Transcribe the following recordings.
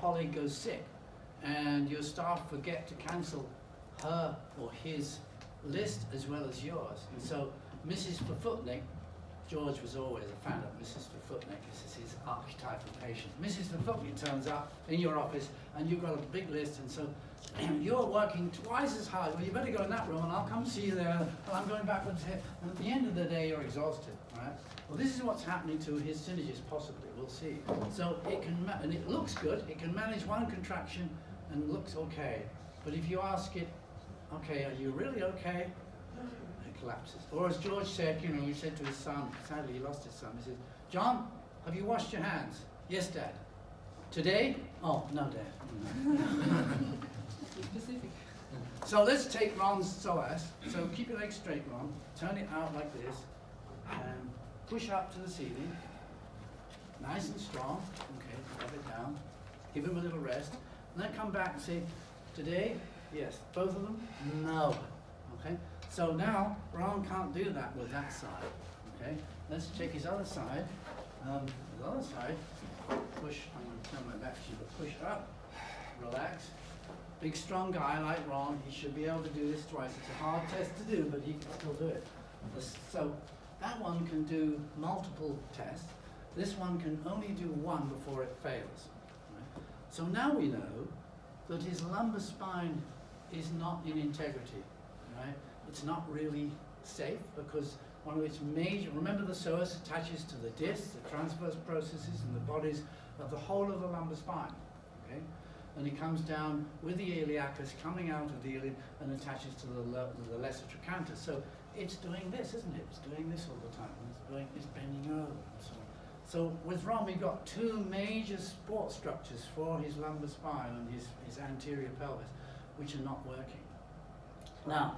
colleague goes sick and your staff forget to cancel her or his list as well as yours. And so Mrs. Verfootnik, George was always a fan of Mrs. Verfootnik. This is his archetypal patient. Mrs. Verfootnik turns up in your office and you've got a big list, and so you're working twice as hard. Well, you better go in that room and I'll come see you there. And I'm going backwards here. And at the end of the day, you're exhausted, right? Well, this is what's happening to his synergist, possibly. We'll see. So it can, and it looks good. It can manage one contraction and looks okay. But if you ask it, okay, are you really okay? It collapses. Or as George said, you know, he said to his son, sadly he lost his son, he says, John, have you washed your hands? Yes, Dad. Today? Oh, no, Dad. Specific. So let's take Ron's psoas. So keep your legs straight, Ron. Turn it out like this. And push up to the ceiling. Nice and strong. Okay, drop it down. Give him a little rest. And then come back and say, today? Yes. Both of them? No. Okay? So now, Ron can't do that with that side. Okay? Let's check his other side. The other side, push, I'm going to turn my back to you, but push up. Relax. Big strong guy like Ron, he should be able to do this twice. It's a hard test to do, but he can still do it. So that one can do multiple tests. This one can only do one before it fails. Right? So now we know that his lumbar spine is not in integrity. Right? It's not really safe because one of its major, remember the psoas attaches to the discs, the transverse processes, and the bodies of the whole of the lumbar spine. Okay? And it comes down with the iliacus coming out of the ilium and attaches to the lesser trochanter. So it's doing this, isn't it? It's doing this all the time. It's bending over and so on. So with Ron, we've got two major support structures for his lumbar spine and his anterior pelvis, which are not working. Now,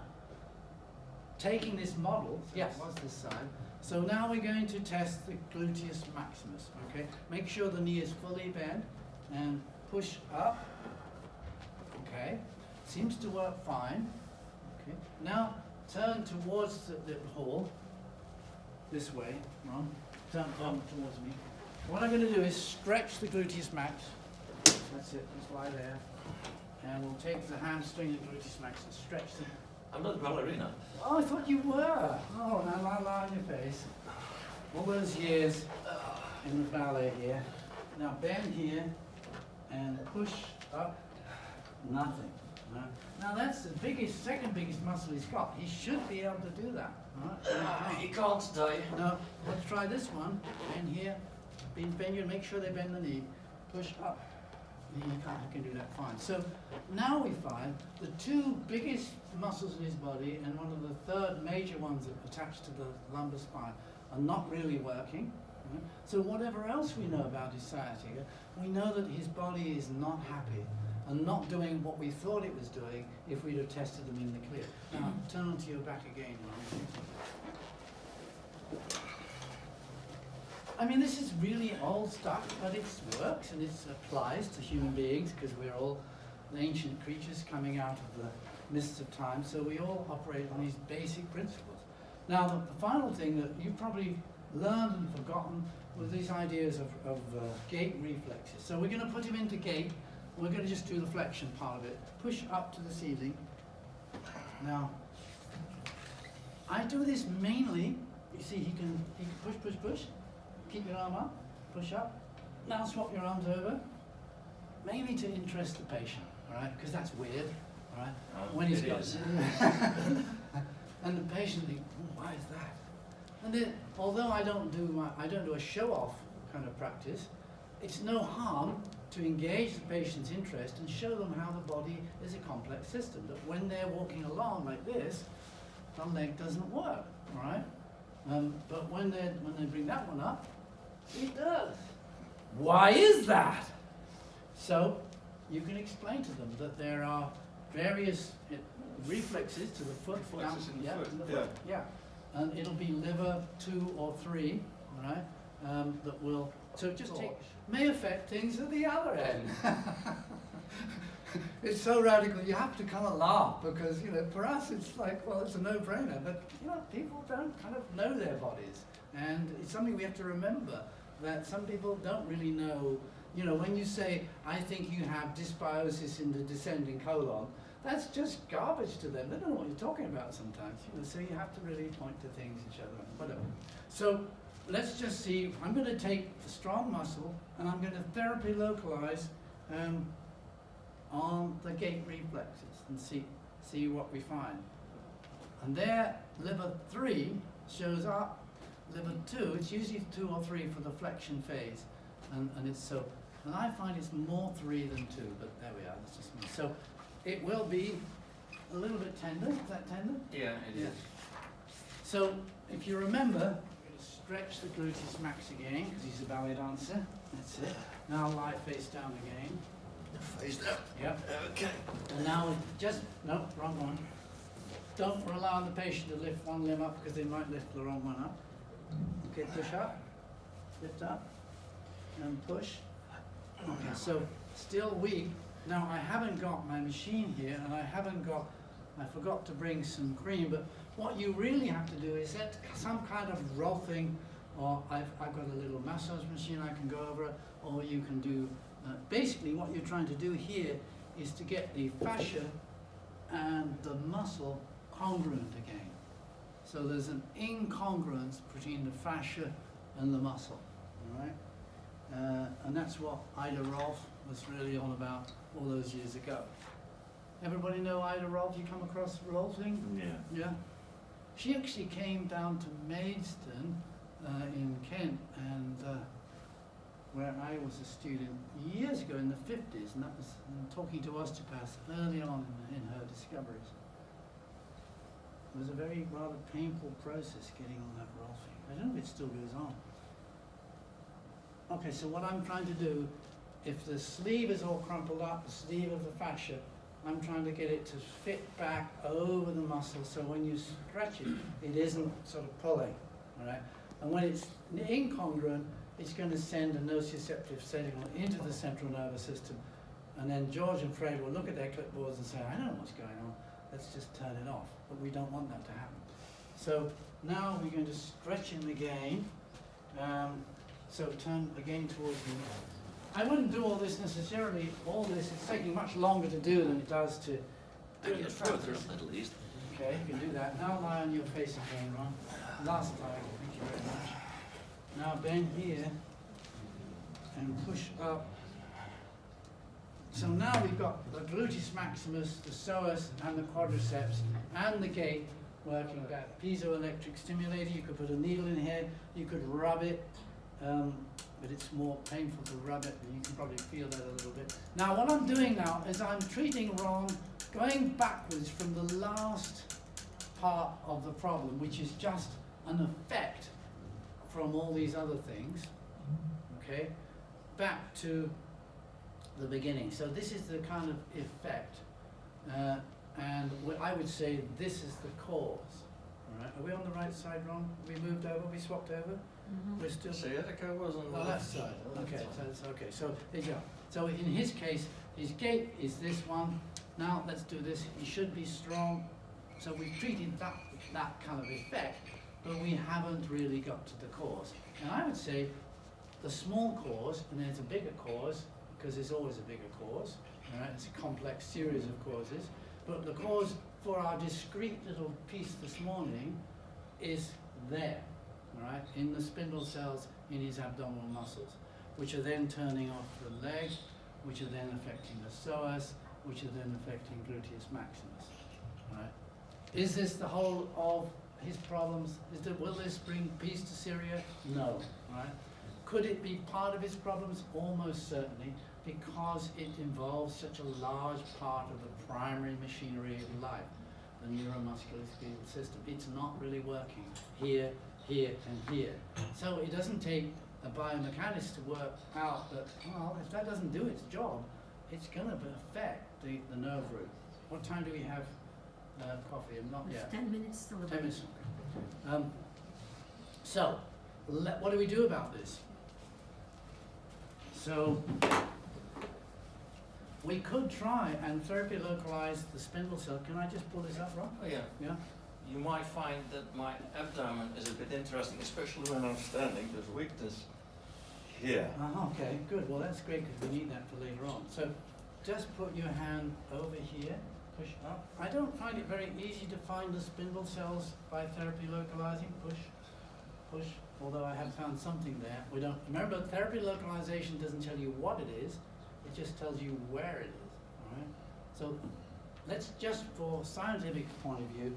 taking this model, yes, what's this side? So now we're going to test the gluteus maximus, okay? Make sure the knee is fully bent and push up, okay? Seems to work fine, okay? Now turn towards the hall, this way, Ron. Turn towards me. What I'm going to do is stretch the gluteus max. That's it, just lie there. And we'll take the hamstring and gluteus max and stretch them. I'm not a ballerina. Oh, I thought you were. Oh, now lie on your face. All those years in the ballet here. Now bend here and push up. Nothing. No. Now that's the biggest, second biggest muscle he's got. He should be able to do that. Right? He can't today. No. Let's try this one. Bend here. Bend you. Make sure they bend the knee. Push up. He can do that fine. So now we find the two biggest muscles in his body and one of the third major ones that attach to the lumbar spine are not really working. Right? So whatever else we know about his sciatica, we know that his body is not happy and not doing what we thought it was doing if we'd have tested them in the clear. Now turn onto your back again, Ron. I mean, this is really old stuff, but it works and it applies to human beings because we're all ancient creatures coming out of the mists of time, so we all operate on these basic principles. Now, the final thing that you've probably learned and forgotten were these ideas of gait reflexes. So we're going to put him into gait. We're going to just do the flexion part of it. Push up to the ceiling. Now, I do this mainly, you see, he can push, push, push. Keep your arm up, push up. Now swap your arms over, mainly to interest the patient, all right? Because that's weird, all right? When he's got, and the patient thinks, oh, why is that? And then, although I don't do a show-off kind of practice, it's no harm to engage the patient's interest and show them how the body is a complex system. That when they're walking along like this, the leg doesn't work, all right? But when they bring that one up, it does. Why is that? So you can explain to them that there are various reflexes to the foot. Reflexes in the foot. In the foot. Yeah. And it'll be liver 2 or 3, all right? That will may affect things at the other end. It's so radical, you have to kind of laugh because, you know, for us it's like, well, it's a no-brainer, but, you know, people don't kind of know their bodies. And it's something we have to remember, that some people don't really know You know, when you say, I think you have dysbiosis in the descending colon, that's just garbage to them. They don't know what you're talking about sometimes. You know, so you have to really point to things and show them, whatever. So let's just see, I'm going to take a strong muscle and I'm going to therapy localize on the gait reflexes and see what we find. And there, liver 3 shows up, liver 2, it's usually 2 or 3 for the flexion phase. And it's so, and I find it's more 3 than 2, but there we are, that's just me. So it will be a little bit tender. Is that tender? Yeah, it is. So if you remember, we're going to stretch the gluteus max again, because he's a ballet dancer. That's it. Now lie face down again. Face down. Yep. Okay. And now just, no, wrong one. Don't allow the patient to lift one limb up because they might lift the wrong one up. Okay, push up, lift up, and push. Okay, so still weak. Now I haven't got my machine here, and I forgot to bring some cream, but what you really have to do is set some kind of rolfing, or I've got a little massage machine I can go over, or you can do, basically what you're trying to do here is to get the fascia and the muscle congruent again. So there's an incongruence between the fascia and the muscle, all right? And that's what Ida Rolf was really on about all those years ago. Everybody know Ida Rolf? You come across Rolfing? Yeah. Yeah. She actually came down to Maidstone in Kent, and where I was a student years ago in the 50s, and that was talking to osteopaths early on in her discoveries. It was a very rather painful process getting on that Rolfing. I don't know if it still goes on. Okay, so what I'm trying to do, if the sleeve is all crumpled up, the sleeve of the fascia, I'm trying to get it to fit back over the muscle, so when you stretch it, it isn't sort of pulling, all right? And when it's incongruent, it's going to send a nociceptive signal into the central nervous system, and then George and Fred will look at their clipboards and say, I don't know what's going on, let's just turn it off. But we don't want that to happen. So now we're going to stretch him again. So turn again towards me. I wouldn't do all this necessarily. All this, it's taking much longer to do than it does to do the practice. At least. Okay, you can do that. Now lie on your face again, Ron. Last time, thank you very much. Now bend here and push up. So now we've got the gluteus maximus, the psoas, and the quadriceps, and the gait working back. Piezoelectric stimulator, you could put a needle in here, you could rub it, but it's more painful to rub it, and you can probably feel that a little bit. Now what I'm doing now is I'm treating Ron, going backwards from the last part of the problem, which is just an effect from all these other things, okay, back to the beginning. So this is the kind of effect, and I would say this is the cause. All right, are we on the right side, Ron? We moved over, we swapped over? Mm-hmm. We're still... Sciatica was on the left side. Okay, so that's okay. So there you go. So in his case, his gait is this one. Now let's do this. He should be strong. So we've treated that kind of effect, but we haven't really got to the cause. And I would say the small cause, and then it's a bigger cause, because there's always a bigger cause, all right? It's a complex series of causes, but the cause for our discrete little piece this morning is there, all right, in the spindle cells in his abdominal muscles, which are then turning off the leg, which are then affecting the psoas, which are then affecting gluteus maximus, all right? Is this the whole of his problems? Will this bring peace to Syria? No, right? Could it be part of his problems? Almost certainly, because it involves such a large part of the primary machinery of life, the neuromusculoskeletal system. It's not really working here, here, and here. So it doesn't take a biomechanist to work out that, well, if that doesn't do its job, it's going to affect the nerve root. What time do we have coffee? Not yet. 10 minutes still. 10 minutes. Okay. So, what do we do about this? So, we could try and therapy localize the spindle cell. Can I just pull this up, Rob? Oh yeah. Yeah? You might find that my abdomen is a bit interesting, especially when I'm standing. There's weakness here. Okay, good. Well, that's great because we need that for later on. So just put your hand over here, push up. I don't find it very easy to find the spindle cells by therapy localizing. Push, push, although I have found something there. We don't, remember, therapy localization doesn't tell you what it is, it just tells you where it is, all right? So let's just, for scientific point of view,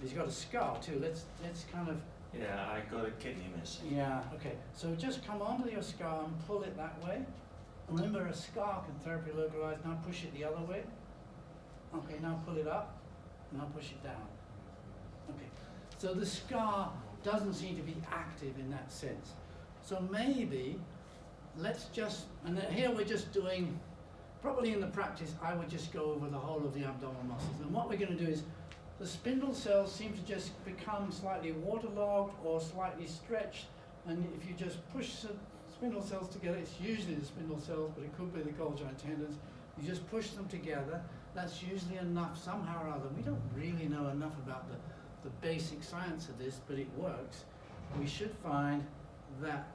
he's got a scar too. Let's kind of, Yeah, I got a kidney missing. yeah, okay. So just come onto your scar and pull it that way. Remember, a scar can therapy localize. Now push it the other way. Okay, now pull it up. Now push it down. Okay. So the scar doesn't seem to be active in that sense. So maybe let's just, and then here we're just doing, probably in the practice, I would just go over the whole of the abdominal muscles. And what we're going to do is, the spindle cells seem to just become slightly waterlogged or slightly stretched, and if you just push the spindle cells together, it's usually the spindle cells, but it could be the Golgi tendons, you just push them together, that's usually enough somehow or other. We don't really know enough about the basic science of this, but it works. We should find that,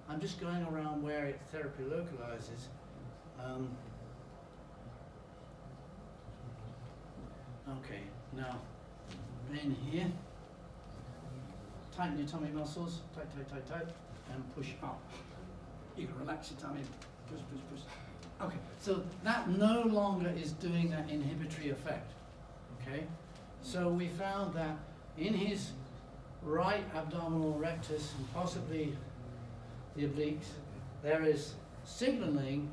I'm just going around where it therapy localizes. Okay, now, in here, tighten your tummy muscles, tight, tight, tight, tight, and push up. You can relax your tummy, push, push, push. Okay, so that no longer is doing that inhibitory effect, okay? So we found that in his right abdominal rectus and possibly the obliques, there is signaling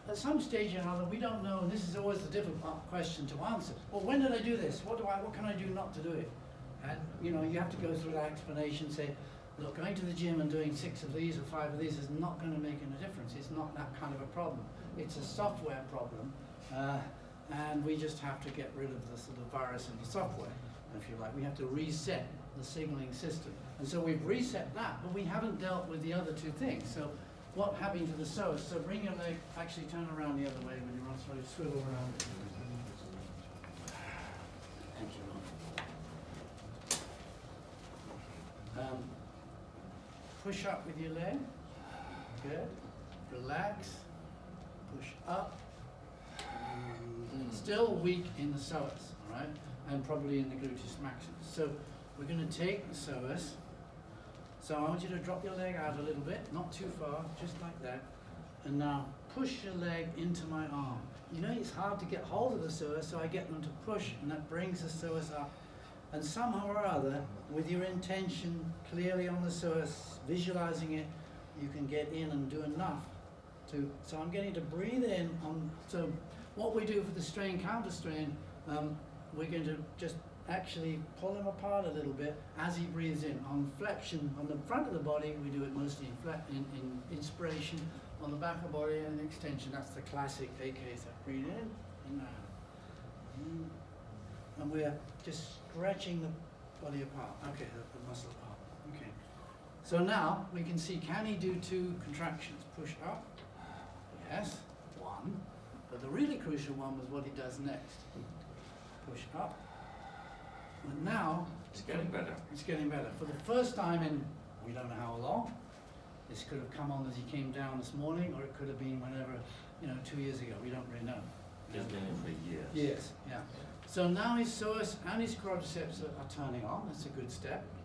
at some stage or another. We don't know, and this is always the difficult question to answer. Well, when did I do this? What can I do not to do it? And you know, you have to go through that explanation, say, look, going to the gym and doing 6 of these or 5 of these is not going to make any difference. It's not that kind of a problem. It's a software problem, and we just have to get rid of the sort of virus in the software, if you like. We have to reset the signaling system. And so we've reset that, but we haven't dealt with the other 2 things. So what happened to the psoas? So bring your leg, actually turn around the other way when you're on, so you swivel around. Thank you. Push up with your leg. Good. Relax. Push up. Still weak in the psoas, all right? And probably in the gluteus maximus. So we're going to take the psoas. So I want you to drop your leg out a little bit, not too far, just like that. And now push your leg into my arm. You know, it's hard to get hold of the psoas, so I get them to push, and that brings the psoas up. And somehow or other, with your intention clearly on the psoas, visualizing it, you can get in and do enough to, so I'm getting to breathe in on, so what we do for the strain counter strain, we're going to just actually pull him apart a little bit as he breathes in. On flexion, on the front of the body, we do it mostly in inspiration. On the back of the body and extension, that's the classic AK. So breathe in and out. And we're just stretching the body apart. Okay, the muscle apart. Okay. So now we can see, can he do 2 contractions? Push up. Yes. 1. But the really crucial one was what he does next. Push up. And now It's getting better. It's getting better. For the first time in, we don't know how long. This could have come on as he came down this morning, or it could have been whenever, 2 years ago. We don't really know. It's been for years. Yes, yeah. So now his psoas and his quadriceps are turning on. That's a good step.